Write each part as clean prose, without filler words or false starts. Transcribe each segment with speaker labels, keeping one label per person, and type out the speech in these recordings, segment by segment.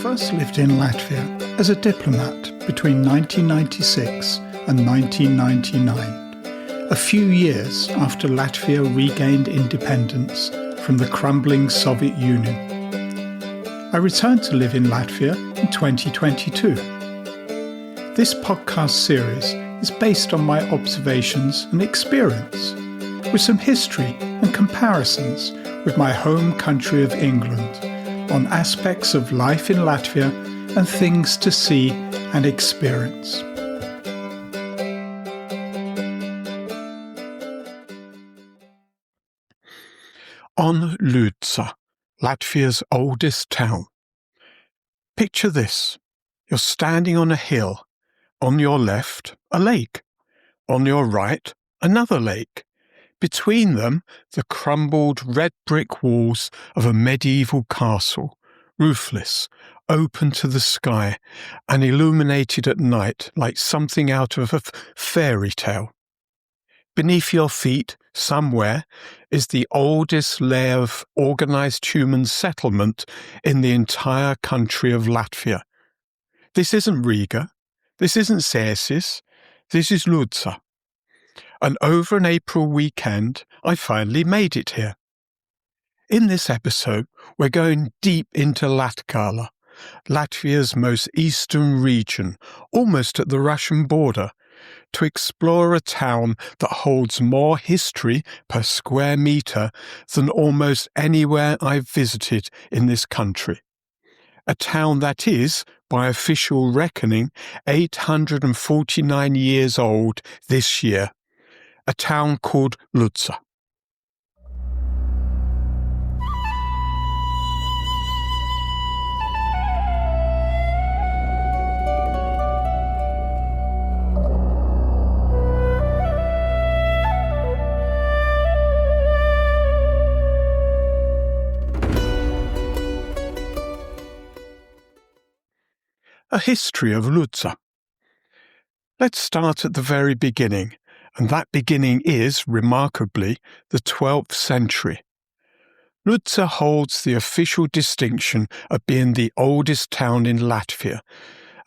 Speaker 1: first lived in Latvia as a diplomat between 1996 and 1999, a few years after Latvia regained independence from the crumbling Soviet Union. I returned to live in Latvia in 2022. This podcast series is based on my observations and experience, with some history and comparisons with my home country of England on aspects of life in Latvia and things to see and experience. On Ludza, Latvia's oldest town. Picture this. You're standing on a hill. On your left, a lake. On your right, another lake. Between them, the crumbled red brick walls of a medieval castle, roofless, open to the sky, and illuminated at night like something out of a fairy tale. Beneath your feet, somewhere, is the oldest layer of organised human settlement in the entire country of Latvia. This isn't Riga. This isn't Cēsis. This is Ludza. And over an April weekend, I finally made it here. In this episode, we're going deep into Latgale, Latvia's most eastern region, almost at the Russian border, to explore a town that holds more history per square metre than almost anywhere I've visited in this country. A town that is, by official reckoning, 849 years old this year. A town called Ludza. A history of Ludza. Let's start at the very beginning. And that beginning is, remarkably, the 12th century. Ludza holds the official distinction of being the oldest town in Latvia,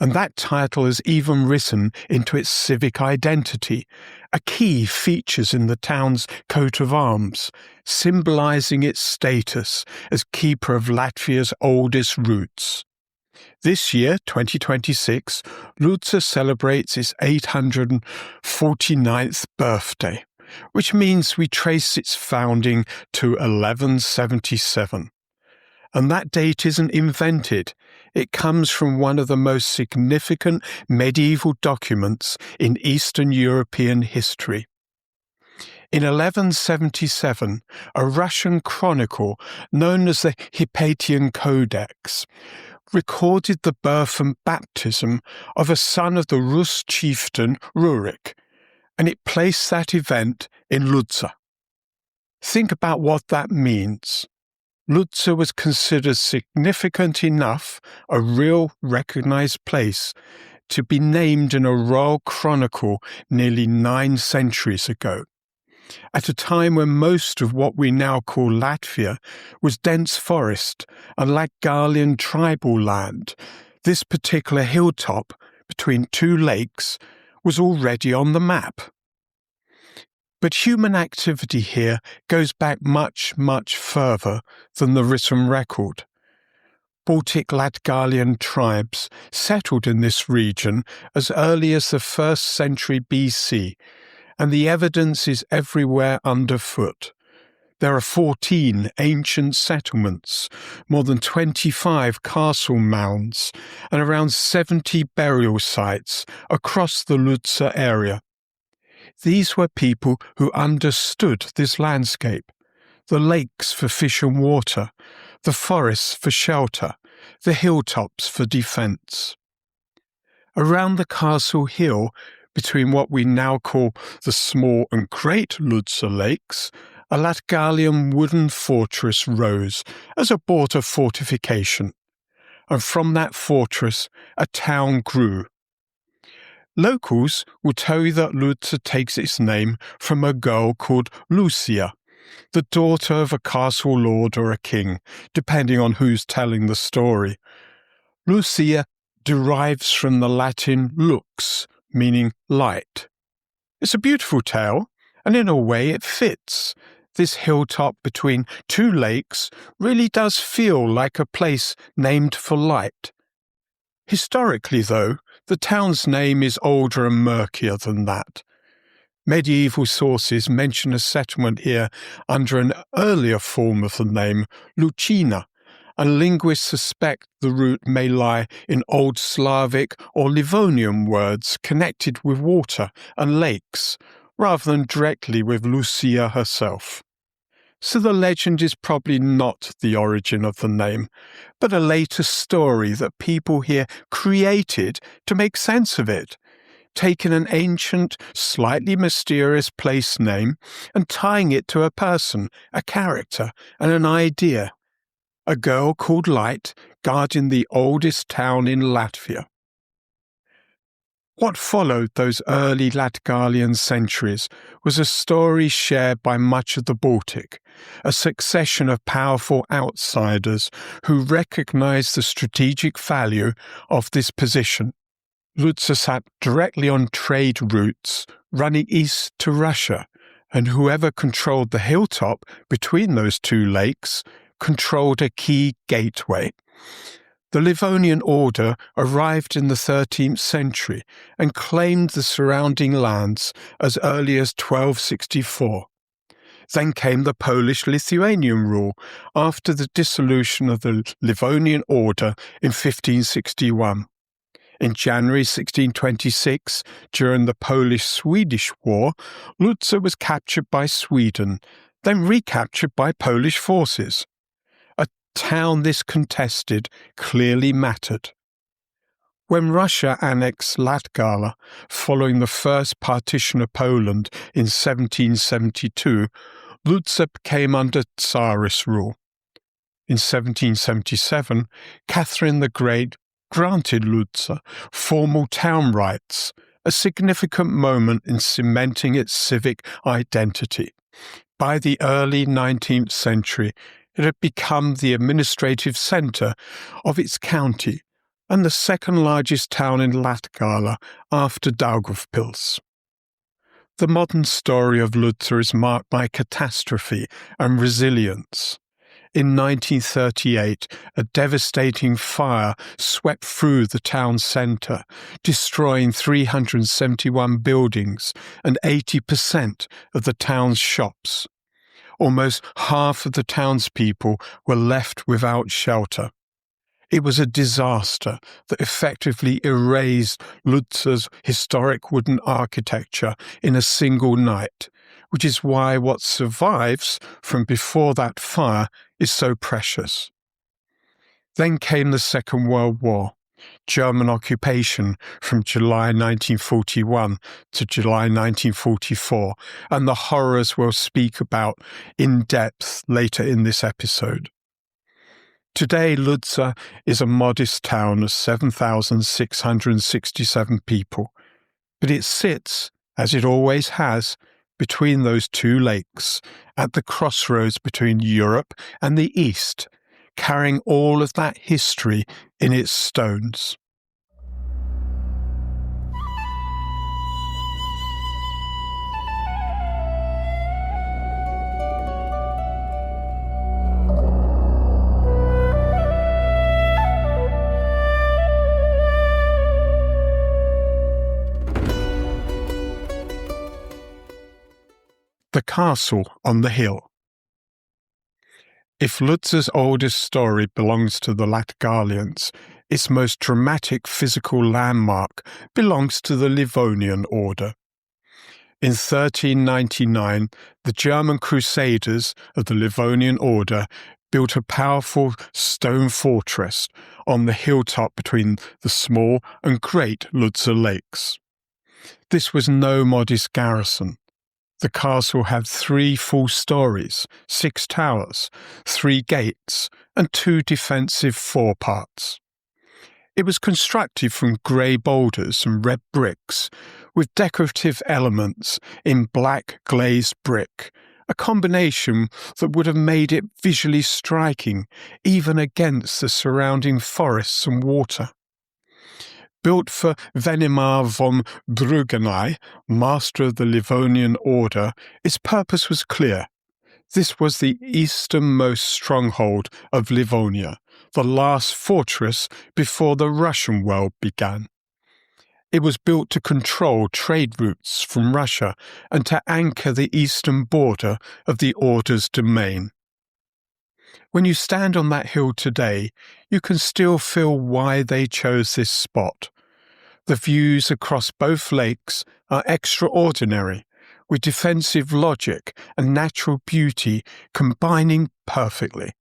Speaker 1: and that title has even risen into its civic identity, a key features in the town's coat of arms, symbolising its status as keeper of Latvia's oldest roots. This year, 2026, Ludza celebrates its 849th birthday, which means we trace its founding to 1177. And that date isn't invented. It comes from one of the most significant medieval documents in Eastern European history. In 1177, a Russian chronicle known as the Hypatian Codex recorded the birth and baptism of a son of the Rus chieftain Rurik, and it placed that event in Ludza. Think about what that means. Ludza was considered significant enough, a real recognised place, to be named in a royal chronicle nearly 9 centuries ago. At a time when most of what we now call Latvia was dense forest and Latgalian tribal land, this particular hilltop between 2 lakes was already on the map. But human activity here goes back much, much further than the written record. Baltic Latgalian tribes settled in this region as early as the 1st century BC, and the evidence is everywhere underfoot. There are 14 ancient settlements, more than 25 castle mounds, and around 70 burial sites across the Ludza area. These were people who understood this landscape, the lakes for fish and water, the forests for shelter, the hilltops for defence. Around the castle hill, between what we now call the small and great Ludza lakes, a Latgalian wooden fortress rose as a border fortification, and from that fortress a town grew. Locals will tell you that Ludza takes its name from a girl called Lucia, the daughter of a castle lord or a king, depending on who's telling the story. Lucia derives from the Latin lux, meaning light. It's a beautiful tale, and in a way it fits. This hilltop between two lakes really does feel like a place named for light. Historically, though, the town's name is older and murkier than that. Medieval sources mention a settlement here under an earlier form of the name, Lucina, and linguists suspect the root may lie in Old Slavic or Livonian words connected with water and lakes, rather than directly with Lucia herself. So the legend is probably not the origin of the name, but a later story that people here created to make sense of it, taking an ancient, slightly mysterious place name and tying it to a person, a character, and an idea. A girl called Light guarding the oldest town in Latvia. What followed those early Latgalian centuries was a story shared by much of the Baltic, a succession of powerful outsiders who recognized the strategic value of this position. Ludza sat directly on trade routes running east to Russia, and whoever controlled the hilltop between those two lakes controlled a key gateway. The Livonian order arrived in the 13th century and claimed the surrounding lands as early as 1264. Then came the Polish-Lithuanian rule after the dissolution of the Livonian order in 1561. In January 1626, during the Polish-Swedish War, Ludza was captured by Sweden, then recaptured by Polish forces. A town this contested clearly mattered. When Russia annexed Latgala following the first partition of Poland in 1772, Ludza came under Tsarist rule. In 1777, Catherine the Great granted Ludza formal town rights, a significant moment in cementing its civic identity. By the early 19th century, it had become the administrative centre of its county and the second largest town in Latgala after Daugavpils. The modern story of Ludza is marked by catastrophe and resilience. In 1938, a devastating fire swept through the town centre, destroying 371 buildings and 80% of the town's shops. Almost half of the townspeople were left without shelter. It was a disaster that effectively erased Ludza's historic wooden architecture in a single night, which is why what survives from before that fire is so precious. Then came the Second World War, German occupation from July 1941 to July 1944, and the horrors we'll speak about in depth later in this episode. Today, Ludza is a modest town of 7,667 people, but it sits, as it always has, between those two lakes, at the crossroads between Europe and the East, carrying all of that history in its stones. The castle on the hill. If Ludza's oldest story belongs to the Latgalians, its most dramatic physical landmark belongs to the Livonian order. In 1399, the German crusaders of the Livonian order built a powerful stone fortress on the hilltop between the small and great Ludza lakes. This was no modest garrison. The castle had 3 full stories, 6 towers, 3 gates, and 2 defensive foreparts. It was constructed from grey boulders and red bricks, with decorative elements in black glazed brick a combination that would have made it visually striking even against the surrounding forests and water. Built for Venimar von Brugenei, master of the Livonian order, its purpose was clear. This was the easternmost stronghold of Livonia, the last fortress before the Russian world began. It was built to control trade routes from Russia and to anchor the eastern border of the order's domain. When you stand on that hill today, you can still feel why they chose this spot. The views across both lakes are extraordinary, with defensive logic and natural beauty combining perfectly.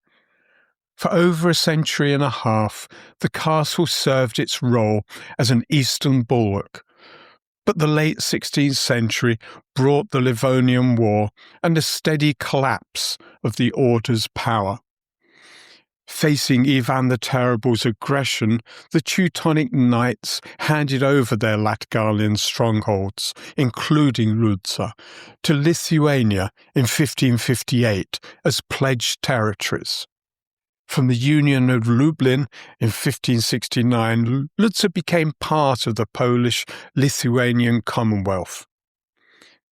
Speaker 1: For over a century and a half, the castle served its role as an eastern bulwark. But the late 16th century brought the Livonian War and a steady collapse of the order's power. Facing Ivan the Terrible's aggression, the Teutonic Knights handed over their Latgalian strongholds, including Ludza, to Lithuania in 1558 as pledged territories. From the Union of Lublin in 1569, Ludza became part of the Polish-Lithuanian Commonwealth.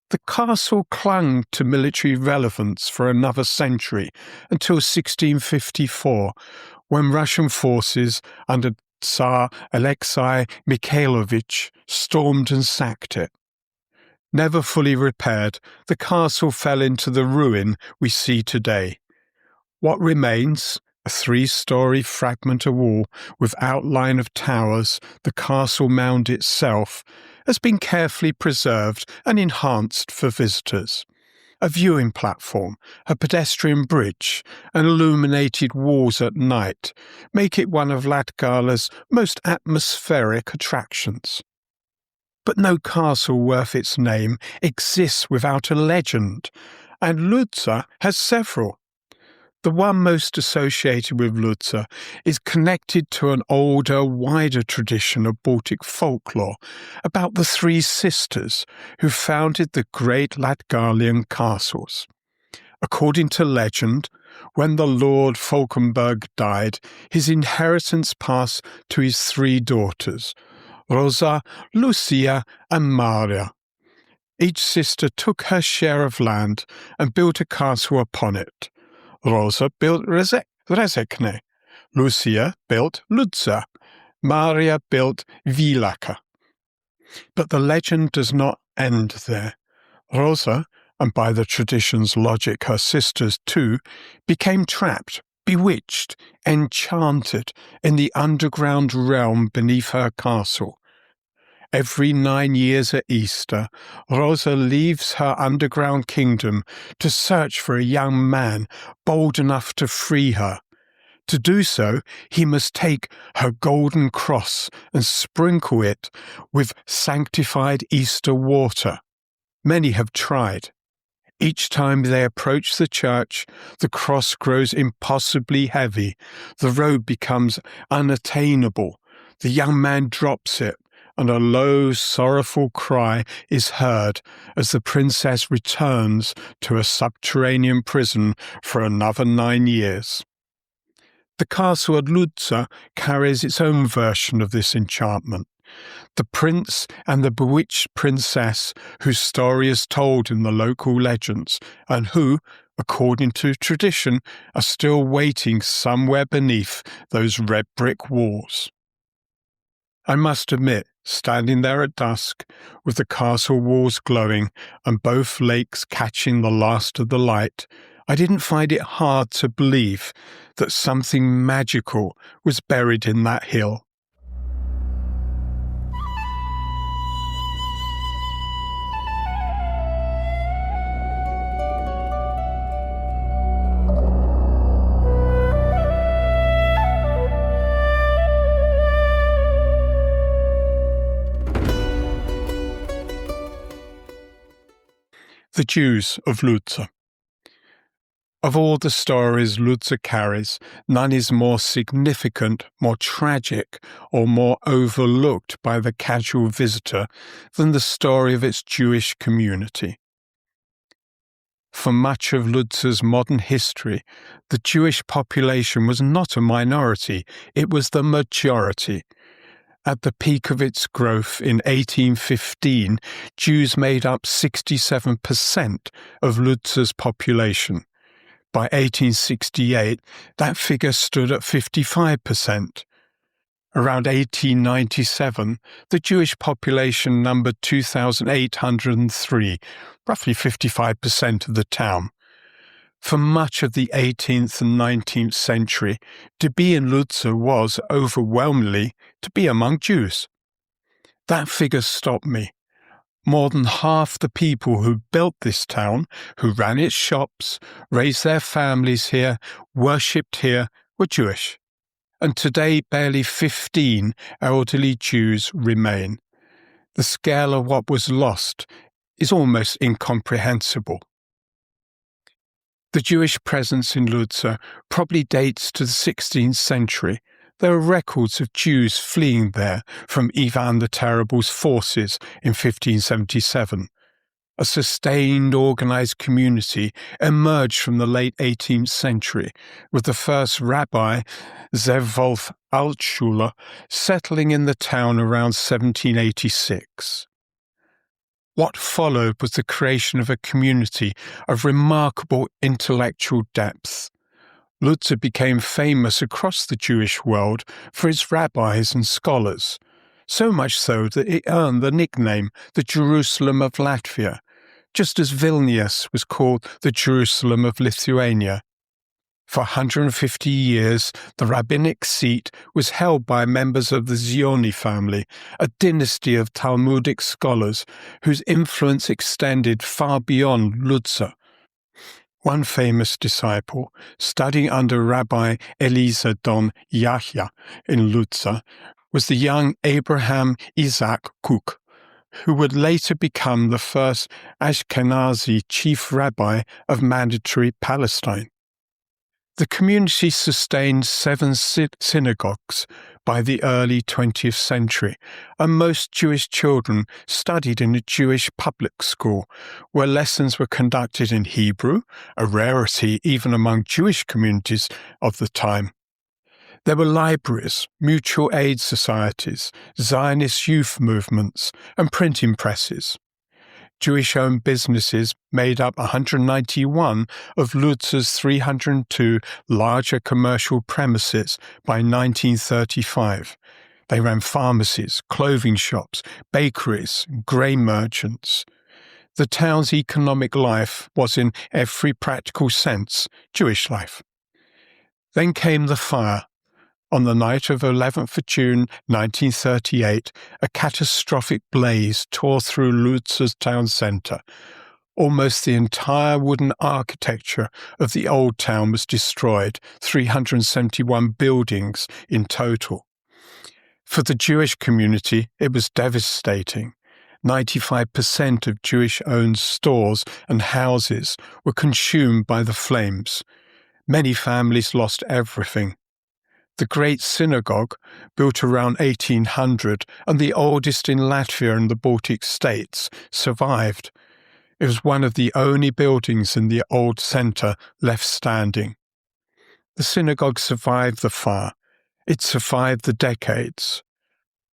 Speaker 1: The castle clung to military relevance for another century, until 1654, when Russian forces under Tsar Alexei Mikhailovich stormed and sacked it. Never fully repaired, the castle fell into the ruin we see today. What remains, a 3-story fragment of wall with outline of towers, the castle mound itself, has been carefully preserved and enhanced for visitors. A viewing platform, a pedestrian bridge, and illuminated walls at night make it one of Latgala's most atmospheric attractions. But no castle worth its name exists without a legend, and Ludza has several. The one most associated with Ludza is connected to an older, wider tradition of Baltic folklore about the 3 sisters who founded the great Latgalian castles. According to legend, when the Lord Falkenberg died, his inheritance passed to his 3 daughters, Rosa, Lucia, and Maria. Each sister took her share of land and built a castle upon it. Rosa built Rezekne, Lucia built Ludza, Maria built Vilaka. But the legend does not end there. Rosa, and by the tradition's logic her sisters too, became trapped, bewitched, enchanted in the underground realm beneath her castle. Every 9 years at Easter, Rosa leaves her underground kingdom to search for a young man bold enough to free her. To do so, he must take her golden cross and sprinkle it with sanctified Easter water. Many have tried. Each time they approach the church, the cross grows impossibly heavy. The road becomes unattainable. The young man drops it, and a low, sorrowful cry is heard as the princess returns to a subterranean prison for another 9 years. The castle at Ludza carries its own version of this enchantment. The prince and the bewitched princess, whose story is told in the local legends, and who, according to tradition, are still waiting somewhere beneath those red brick walls. I must admit, standing there at dusk, with the castle walls glowing and both lakes catching the last of the light, I didn't find it hard to believe that something magical was buried in that hill. The Jews of Ludza. Of all the stories Ludza carries, none is more significant, more tragic, or more overlooked by the casual visitor than the story of its Jewish community. For much of Ludza's modern history, the Jewish population was not a minority, it was the majority. At the peak of its growth in 1815, Jews made up 67% of Ludza's population. By 1868, that figure stood at 55%. Around 1897, the Jewish population numbered 2,803, roughly 55% of the town. For much of the 18th and 19th century, to be in Ludza was, overwhelmingly, to be among Jews. That figure stopped me. More than half the people who built this town, who ran its shops, raised their families here, worshipped here, were Jewish. And today barely 15 elderly Jews remain. The scale of what was lost is almost incomprehensible. The Jewish presence in Ludza probably dates to the 16th century. There are records of Jews fleeing there from Ivan the Terrible's forces in 1577. A sustained, organized community emerged from the late 18th century, with the first rabbi, Zev Wolf Altshuler, settling in the town around 1786. What followed was the creation of a community of remarkable intellectual depth. Ludza became famous across the Jewish world for its rabbis and scholars, so much so that it earned the nickname the Jerusalem of Latvia, just as Vilnius was called the Jerusalem of Lithuania. For 150 years, the rabbinic seat was held by members of the Zioni family, a dynasty of Talmudic scholars whose influence extended far beyond Ludza. One famous disciple, studying under Rabbi Eliezer Don Yahya in Ludza, was the young Abraham Isaac Kook, who would later become the first Ashkenazi chief rabbi of Mandatory Palestine. The community sustained 7 synagogues by the early 20th century, and most Jewish children studied in a Jewish public school, where lessons were conducted in Hebrew, a rarity even among Jewish communities of the time. There were libraries, mutual aid societies, Zionist youth movements, and printing presses. Jewish-owned businesses made up 191 of Ludza's 302 larger commercial premises by 1935. They ran pharmacies, clothing shops, bakeries, grain merchants. The town's economic life was, in every practical sense, Jewish life. Then came the fire. On the night of 11th of June 1938, a catastrophic blaze tore through Ludza's town centre. Almost the entire wooden architecture of the old town was destroyed, 371 buildings in total. For the Jewish community, it was devastating. 95% of Jewish-owned stores and houses were consumed by the flames. Many families lost everything. The Great Synagogue, built around 1800 and the oldest in Latvia and the Baltic states, survived. It was one of the only buildings in the old centre left standing. The synagogue survived the fire. It survived the decades.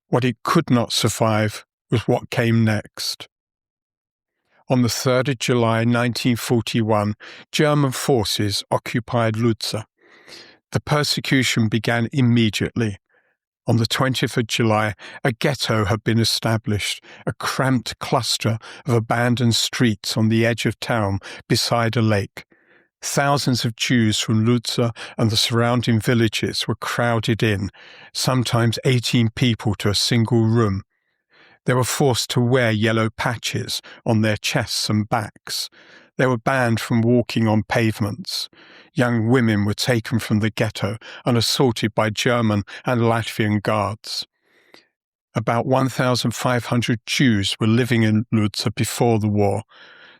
Speaker 1: What it could not survive was what came next. On the 3rd of July 1941, German forces occupied Ludza. The persecution began immediately. On the 20th of July, a ghetto had been established, a cramped cluster of abandoned streets on the edge of town beside a lake. Thousands of Jews from Ludza and the surrounding villages were crowded in, sometimes 18 people to a single room. They were forced to wear yellow patches on their chests and backs. They were banned from walking on pavements. Young women were taken from the ghetto and assaulted by German and Latvian guards. About 1,500 Jews were living in Ludza before the war.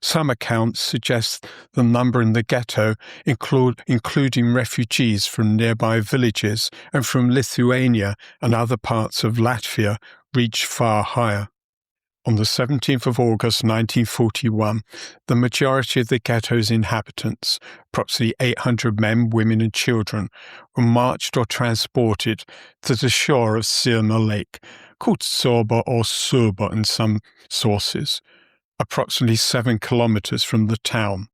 Speaker 1: Some accounts suggest the number in the ghetto, including refugees from nearby villages and from Lithuania and other parts of Latvia, reached far higher. On the 17th of August 1941, the majority of the ghetto's inhabitants, approximately 800 men, women and children, were marched or transported to the shore of Sirma Lake, called Sorba or Surba in some sources, approximately 7 kilometers from the town.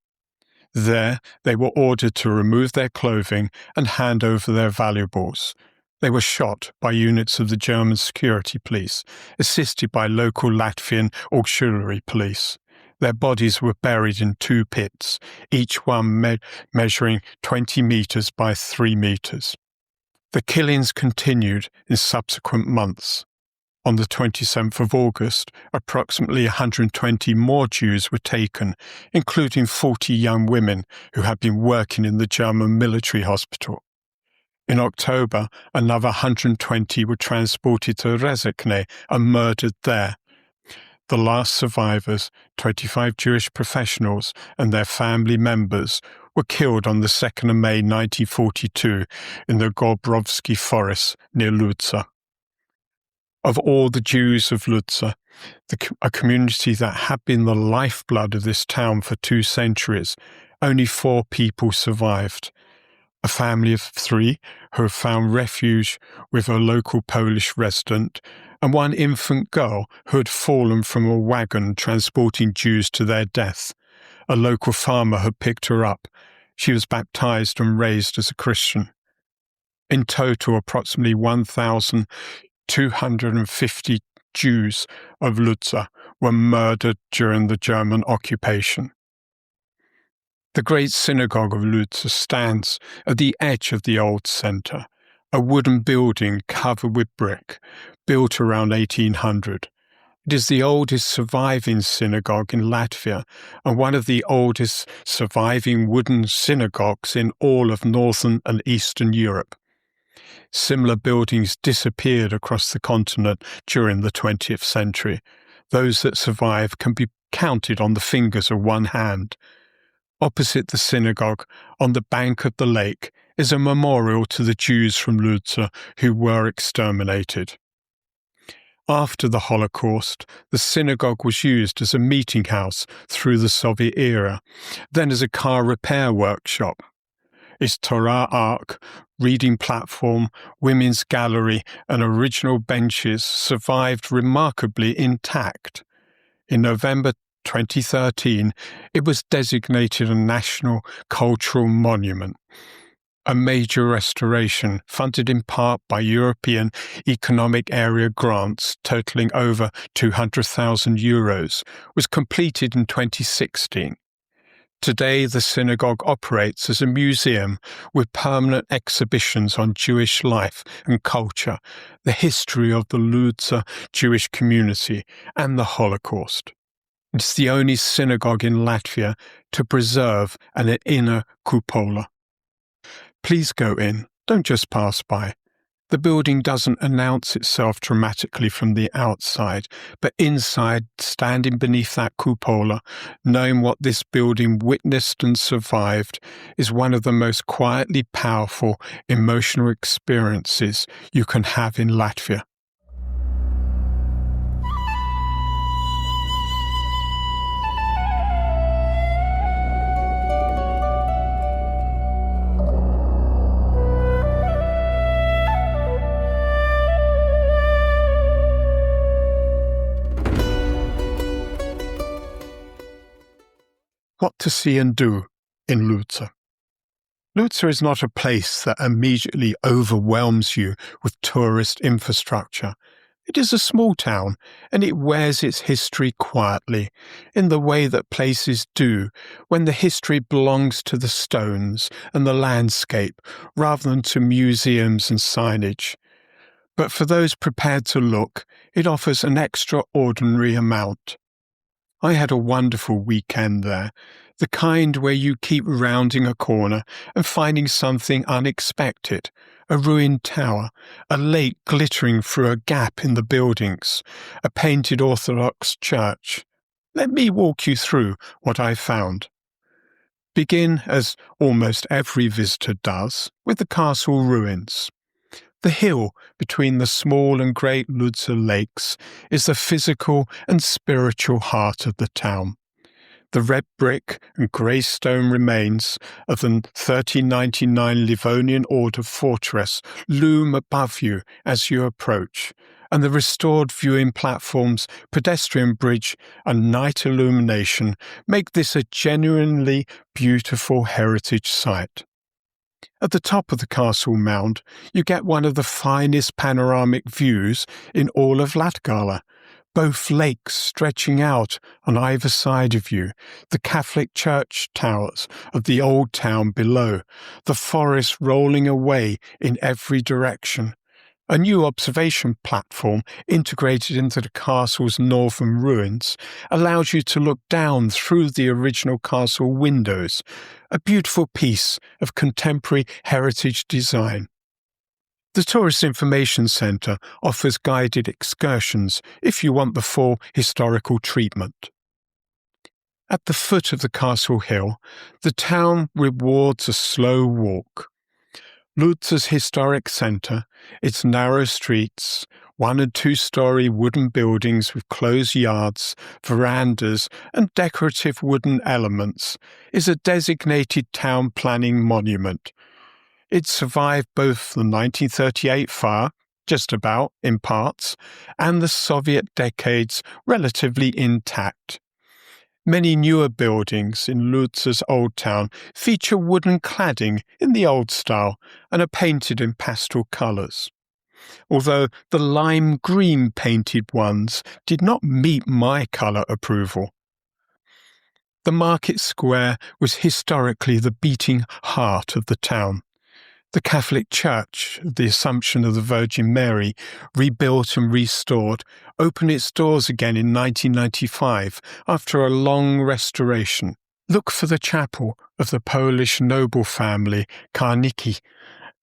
Speaker 1: There, they were ordered to remove their clothing and hand over their valuables. They were shot by units of the German security police, assisted by local Latvian auxiliary police. Their bodies were buried in 2 pits, each one measuring 20 meters by 3 meters. The killings continued in subsequent months. On the 27th of August, approximately 120 more Jews were taken, including 40 young women who had been working in the German military hospital. In October, another 120 were transported to Rezekne and murdered there. The last survivors, 25 Jewish professionals and their family members, were killed on the 2nd of May 1942 in the Gobrovsky forest near Ludza. Of all the Jews of Ludza, a community that had been the lifeblood of this town for 2 centuries, only 4 people survived. A family of 3 who had found refuge with a local Polish resident, and 1 infant girl who had fallen from a wagon transporting Jews to their death. A local farmer had picked her up. She was baptized and raised as a Christian. In total, approximately 1,250 Jews of Ludza were murdered during the German occupation. The great synagogue of Ludza stands at the edge of the old centre, a wooden building covered with brick, built around 1800. It is the oldest surviving synagogue in Latvia and one of the oldest surviving wooden synagogues in all of Northern and Eastern Europe. Similar buildings disappeared across the continent during the 20th century. Those that survive can be counted on the fingers of one hand. Opposite the synagogue, on the bank of the lake, is a memorial to the Jews from Ludza who were exterminated. After the Holocaust, the synagogue was used as a meeting house through the Soviet era, then as a car repair workshop. Its Torah Ark, reading platform, women's gallery, and original benches survived remarkably intact. In November 2013, it was designated a National Cultural Monument. A major restoration, funded in part by European Economic Area grants totaling over €200,000, was completed in 2016. Today, the synagogue operates as a museum with permanent exhibitions on Jewish life and culture, the history of the Ludza Jewish community, and the Holocaust. It's the only synagogue in Latvia to preserve an inner cupola. Please go in, don't just pass by. The building doesn't announce itself dramatically from the outside, but inside, standing beneath that cupola, knowing what this building witnessed and survived, is one of the most quietly powerful emotional experiences you can have in Latvia. What to see and do in Ludza. Ludza is not a place that immediately overwhelms you with tourist infrastructure. It is a small town, and it wears its history quietly, in the way that places do when the history belongs to the stones and the landscape, rather than to museums and signage. But for those prepared to look, it offers an extraordinary amount. I had a wonderful weekend there, the kind where you keep rounding a corner and finding something unexpected, a ruined tower, a lake glittering through a gap in the buildings, a painted Orthodox church. Let me walk you through what I found. Begin, as almost every visitor does, with the castle ruins. The hill between the small and great Ludza lakes is the physical and spiritual heart of the town. The red brick and grey stone remains of the 1399 Livonian Order fortress loom above you as you approach, and the restored viewing platforms, pedestrian bridge and night illumination make this a genuinely beautiful heritage site. At the top of the castle mound, you get one of the finest panoramic views in all of Latvia. Both lakes stretching out on either side of you, the Catholic church towers of the old town below, the forest rolling away in every direction. A new observation platform integrated into the castle's northern ruins allows you to look down through the original castle windows, a beautiful piece of contemporary heritage design. The Tourist Information Centre offers guided excursions if you want the full historical treatment. At the foot of the castle hill, the town rewards a slow walk. Ludza's historic centre, its narrow streets, 1- and 2-storey wooden buildings with closed yards, verandas and decorative wooden elements, is a designated town planning monument. It survived both the 1938 fire, just about, in parts, and the Soviet decades relatively intact. Many newer buildings in Ludza's Old Town feature wooden cladding in the old style and are painted in pastel colours. Although the lime green painted ones did not meet my colour approval. The market square was historically the beating heart of the town. The Catholic Church, the Assumption of the Virgin Mary, rebuilt and restored, opened its doors again in 1995 after a long restoration. Look for the chapel of the Polish noble family Karnicki,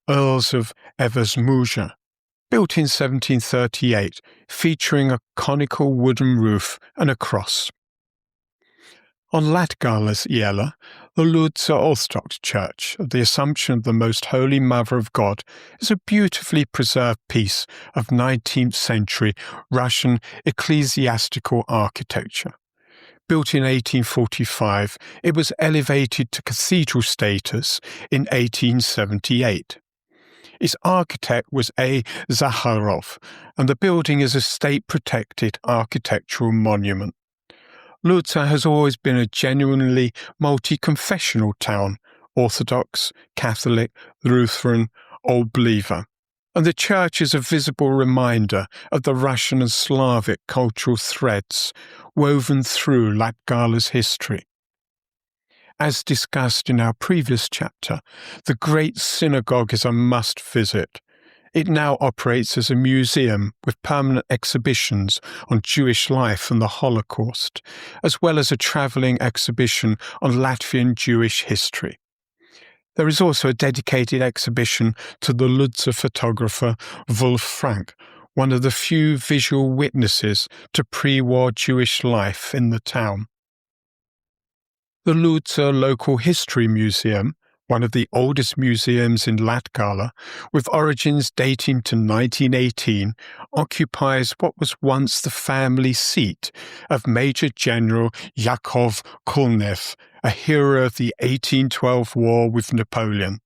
Speaker 1: Earls of Eversmuja, built in 1738, featuring a conical wooden roof and a cross. On Latgala's Iela, the Ludza Orthodox Church of the Assumption of the Most Holy Mother of God is a beautifully preserved piece of 19th century Russian ecclesiastical architecture. Built in 1845, it was elevated to cathedral status in 1878. Its architect was A. Zakharov, and the building is a state-protected architectural monument. Ludza has always been a genuinely multi-confessional town, Orthodox, Catholic, Lutheran, Old Believer, and the church is a visible reminder of the Russian and Slavic cultural threads woven through Latgala's history. As discussed in our previous chapter, the Great Synagogue is a must-visit. It now operates as a museum with permanent exhibitions on Jewish life and the Holocaust, as well as a travelling exhibition on Latvian Jewish history. There is also a dedicated exhibition to the Ludza photographer Wolf Frank, one of the few visual witnesses to pre-war Jewish life in the town. The Ludza Local History Museum, one of the oldest museums in Latgala, with origins dating to 1918, occupies what was once the family seat of Major General Yakov Kulnev, a hero of the 1812 war with Napoleon.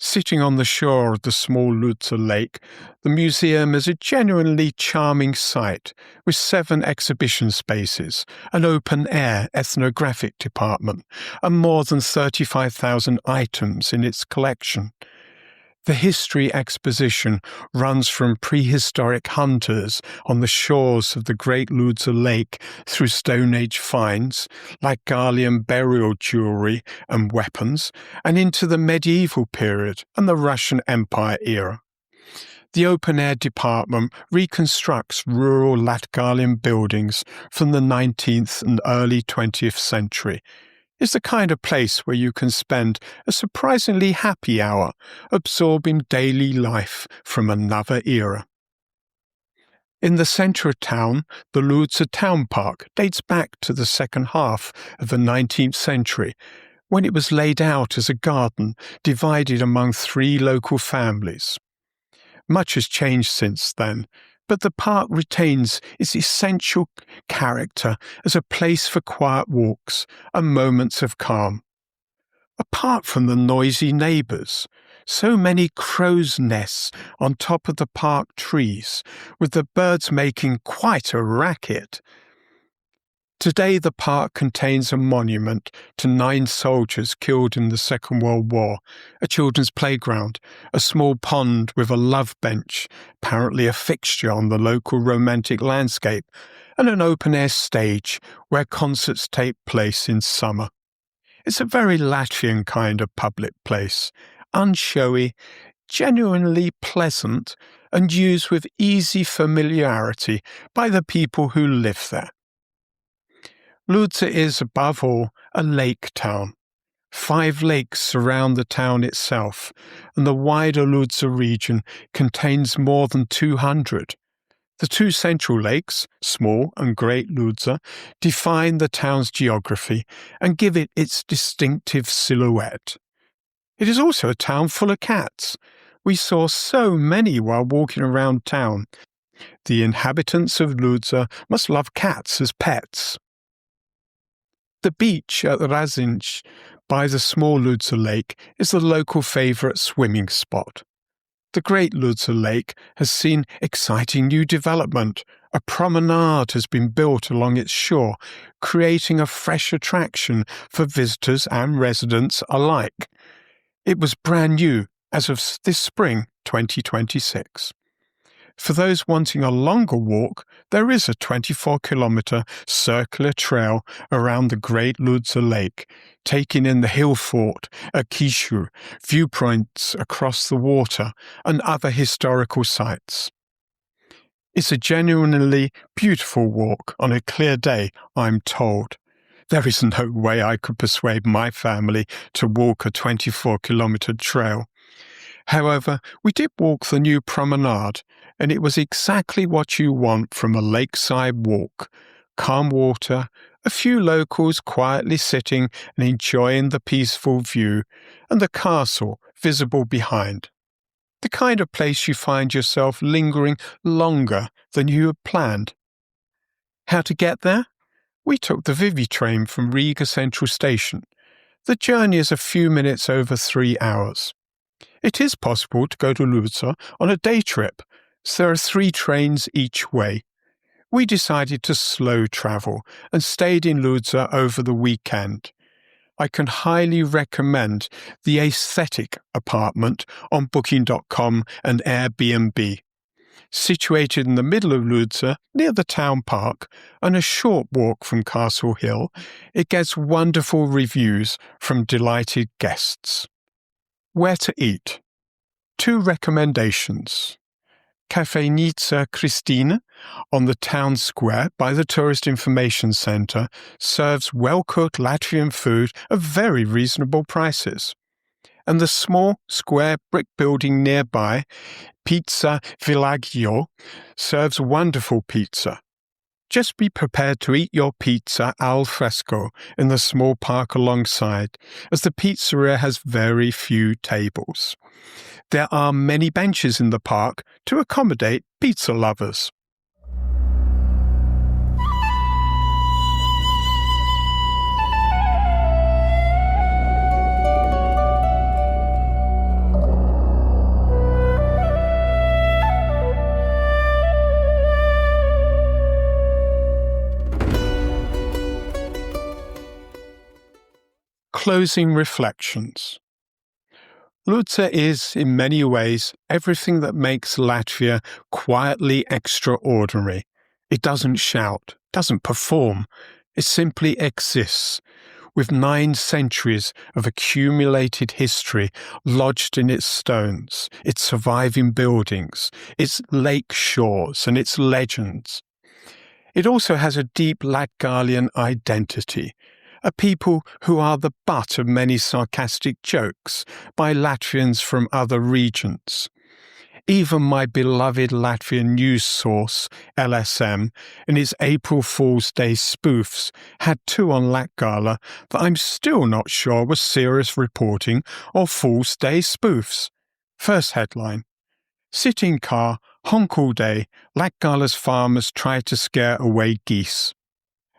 Speaker 1: Sitting on the shore of the small Ludza lake, the museum is a genuinely charming site with 7 exhibition spaces, an open-air ethnographic department, and more than 35,000 items in its collection. The history exposition runs from prehistoric hunters on the shores of the Great Ludza Lake through Stone Age finds, Latgalian burial jewellery and weapons, and into the medieval period and the Russian Empire era. The open-air department reconstructs rural Latgalian buildings from the 19th and early 20th century. It's the kind of place where you can spend a surprisingly happy hour absorbing daily life from another era. In the centre of town, the Ludza Town Park dates back to the second half of the 19th century, when it was laid out as a garden divided among 3 local families. Much has changed since then, but the park retains its essential character as a place for quiet walks and moments of calm. Apart from the noisy neighbours, so many crows' nests on top of the park trees, with the birds making quite a racket. Today the park contains a monument to 9 soldiers killed in the Second World War, a children's playground, a small pond with a love bench, apparently a fixture on the local romantic landscape, and an open-air stage where concerts take place in summer. It's a very Latvian kind of public place, unshowy, genuinely pleasant, and used with easy familiarity by the people who live there. Ludza is, above all, a lake town. 5 lakes surround the town itself, and the wider Ludza region contains more than 200. The 2 central lakes, Small and Great Ludza, define the town's geography and give it its distinctive silhouette. It is also a town full of cats. We saw so many while walking around town. The inhabitants of Ludza must love cats as pets. The beach at Razinch by the small Ludza lake is the local favourite swimming spot. The Great Ludza Lake has seen exciting new development. A promenade has been built along its shore, creating a fresh attraction for visitors and residents alike. It was brand new as of this spring 2026. For those wanting a longer walk, there is a 24-kilometre circular trail around the Great Ludza Lake, taking in the hill fort at Kishu, viewpoints across the water, and other historical sites. It's a genuinely beautiful walk on a clear day, I'm told. There is no way I could persuade my family to walk a 24-kilometre trail. However, we did walk the new promenade, and it was exactly what you want from a lakeside walk. Calm water, a few locals quietly sitting and enjoying the peaceful view, and the castle visible behind. The kind of place you find yourself lingering longer than you had planned. How to get there? We took the Vivi train from Riga Central Station. The journey is a few minutes over 3 hours. It is possible to go to Ludza on a day trip, so there are 3 trains each way. We decided to slow travel and stayed in Ludza over the weekend. I can highly recommend the Aesthetic apartment on Booking.com and Airbnb. Situated in the middle of Ludza, near the town park, and a short walk from Castle Hill, it gets wonderful reviews from delighted guests. Where to eat? 2 recommendations. Cafenica Cristina on the town square by the Tourist Information Centre serves well-cooked Latvian food at very reasonable prices. And the small square brick building nearby, Pizza Villaggio, serves wonderful pizza. Just be prepared to eat your pizza al fresco in the small park alongside, as the pizzeria has very few tables. There are many benches in the park to accommodate pizza lovers. Closing reflections. Ludza is, in many ways, everything that makes Latvia quietly extraordinary. It doesn't shout, doesn't perform. It simply exists, with 9 centuries of accumulated history lodged in its stones, its surviving buildings, its lake shores, and its legends. It also has a deep Latgalian identity, a people who are the butt of many sarcastic jokes by Latvians from other regions. Even my beloved Latvian news source, LSM, in its April Fool's Day spoofs, had 2 on Latgala that I'm still not sure were serious reporting or Fool's Day spoofs. First headline: Sit in car, honk all day, Latgala's farmers try to scare away geese.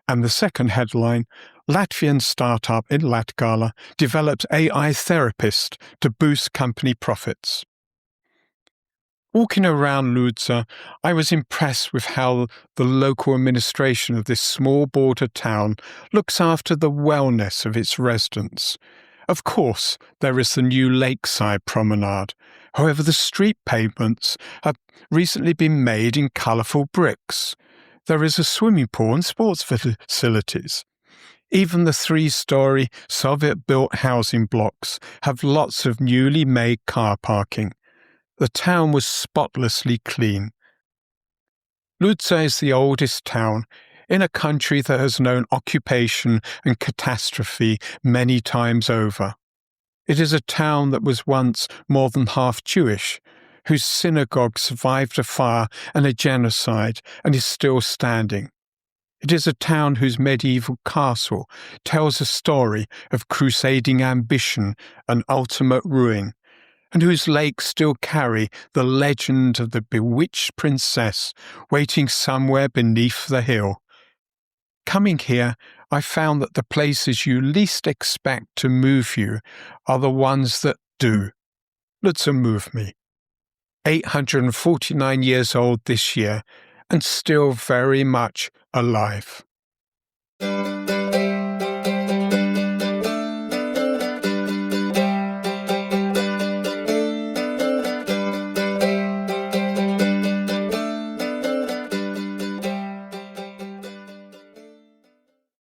Speaker 1: And the second headline, Latvian startup in Latgala develops AI therapist to boost company profits. Walking around Ludza, I was impressed with how the local administration of this small border town looks after the wellness of its residents. Of course, there is the new lakeside promenade. However, the street pavements have recently been made in colourful bricks. There is a swimming pool and sports facilities. Even the 3-story Soviet-built housing blocks have lots of newly made car parking. The town was spotlessly clean. Ludza is the oldest town in a country that has known occupation and catastrophe many times over. It is a town that was once more than half Jewish, whose synagogue survived a fire and a genocide and is still standing. It is a town whose medieval castle tells a story of crusading ambition and ultimate ruin, and whose lakes still carry the legend of the bewitched princess waiting somewhere beneath the hill. Coming here, I found that the places you least expect to move you are the ones that do. Ludza moved me. 849 years old this year, and still very much alive.